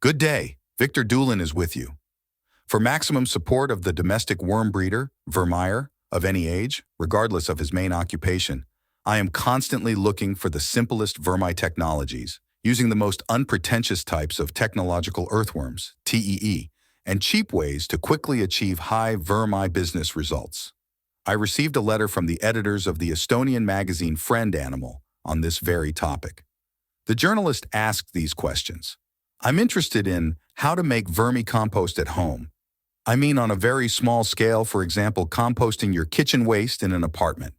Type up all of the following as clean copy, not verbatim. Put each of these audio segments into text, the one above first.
Good day, Victor Dulin is with you. For maximum support of the domestic worm breeder, Fيرمير, of any age, regardless of his main occupation, I am constantly looking for the simplest vermi technologies, using the most unpretentious types of technological earthworms, TEE, and cheap ways to quickly achieve high vermi business results. I received a letter from the editors of the Estonian magazine Friend Animal on this very topic. The journalist asked these questions. I'm interested in how to make vermicompost at home. I mean on a very small scale, for example, composting your kitchen waste in an apartment.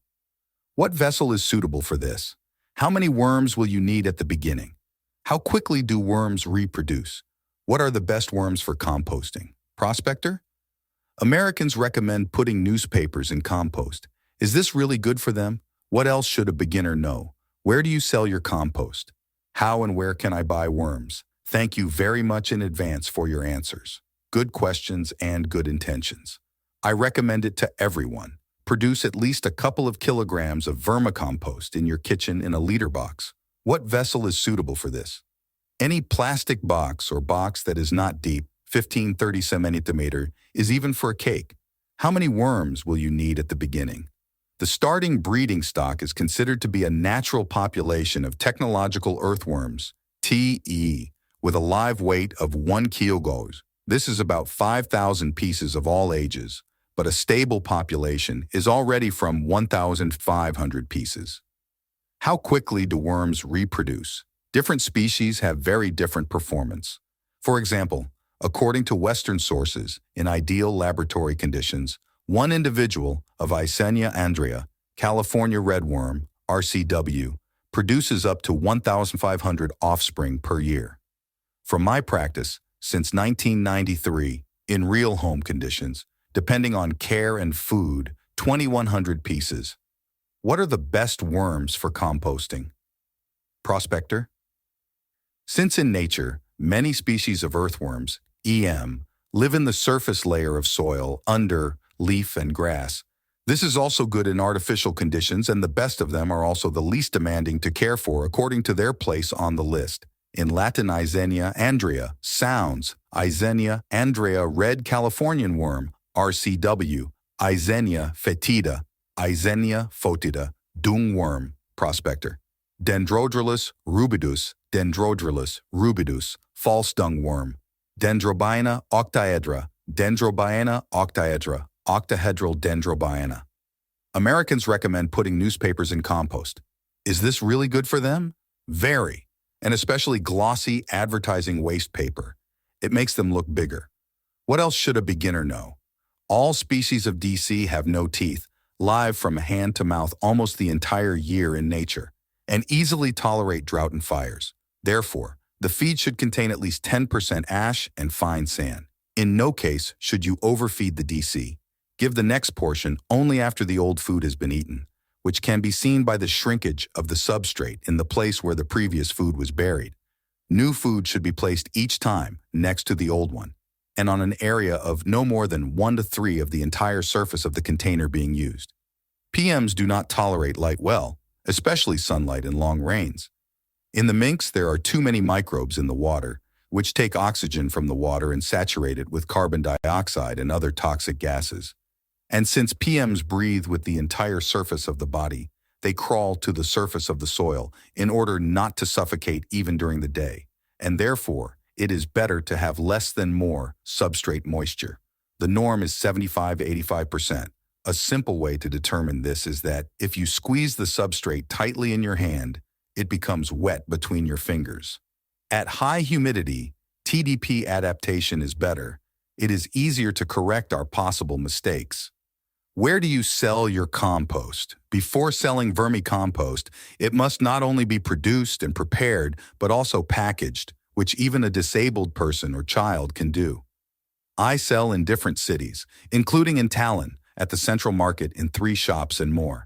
What vessel is suitable for this? How many worms will you need at the beginning? How quickly do worms reproduce? What are the best worms for composting? Prospector? Americans recommend putting newspapers in compost. Is this really good for them? What else should a beginner know? Where do you sell your compost? How and where can I buy worms? Thank you very much in advance for your answers. Good questions and good intentions. I recommend it to everyone. Produce at least a couple of kilograms of vermicompost in your kitchen in a liter box. What vessel is suitable for this? Any plastic box or box that is not deep, 15-30 centimeter, is even for a cake. How many worms will you need at the beginning? The starting breeding stock is considered to be a natural population of technological earthworms, TE, with a live weight of 1 kilogram. This is about 5,000 pieces of all ages, but a stable population is already from 1,500 pieces. How quickly do worms reproduce? Different species have very different performance. For example, according to Western sources, in ideal laboratory conditions, one individual of Eisenia andrea, California redworm, RCW, produces up to 1,500 offspring per year. From my practice, since 1993, in real home conditions, depending on care and food, 2,100 pieces. What are the best worms for composting? Prospector? Since in nature, many species of earthworms, EM, live in the surface layer of soil, under, leaf, and grass, this is also good in artificial conditions, and the best of them are also the least demanding to care for according to their place on the list. In Latin, Eisenia andrea, sounds, Eisenia andrea red Californian worm, RCW, Eisenia fetida, Eisenia fotida, dung worm, prospector. Dendrodrylus rubidus, false dung worm. Dendrobiana octaedra, octahedral dendrobiana. Americans recommend putting newspapers in compost. Is this really good for them? Very. And especially glossy advertising waste paper. It makes them look bigger. What else should a beginner know? All species of DC have no teeth, live from hand to mouth almost the entire year in nature, and easily tolerate drought and fires. Therefore, the feed should contain at least 10% ash and fine sand. In no case should you overfeed the DC. Give the next portion only after the old food has been eaten, which can be seen by the shrinkage of the substrate in the place where the previous food was buried. New food should be placed each time next to the old one, and on an area of no more than 1 to 3 of the entire surface of the container being used. PMs do not tolerate light well, especially sunlight and long rains. In the minks, there are too many microbes in the water, which take oxygen from the water and saturate it with carbon dioxide and other toxic gases. And since PMs breathe with the entire surface of the body, they crawl to the surface of the soil in order not to suffocate even during the day, and therefore, it is better to have less than more substrate moisture. The norm is 75–85%. A simple way to determine this is that if you squeeze the substrate tightly in your hand, it becomes wet between your fingers. At high humidity, TDP adaptation is better. It is easier to correct our possible mistakes. Where do you sell your compost? Before selling vermicompost, it must not only be produced and prepared, but also packaged, which even a disabled person or child can do. I sell in different cities, including in Tallinn, at the Central Market in 3 shops and more.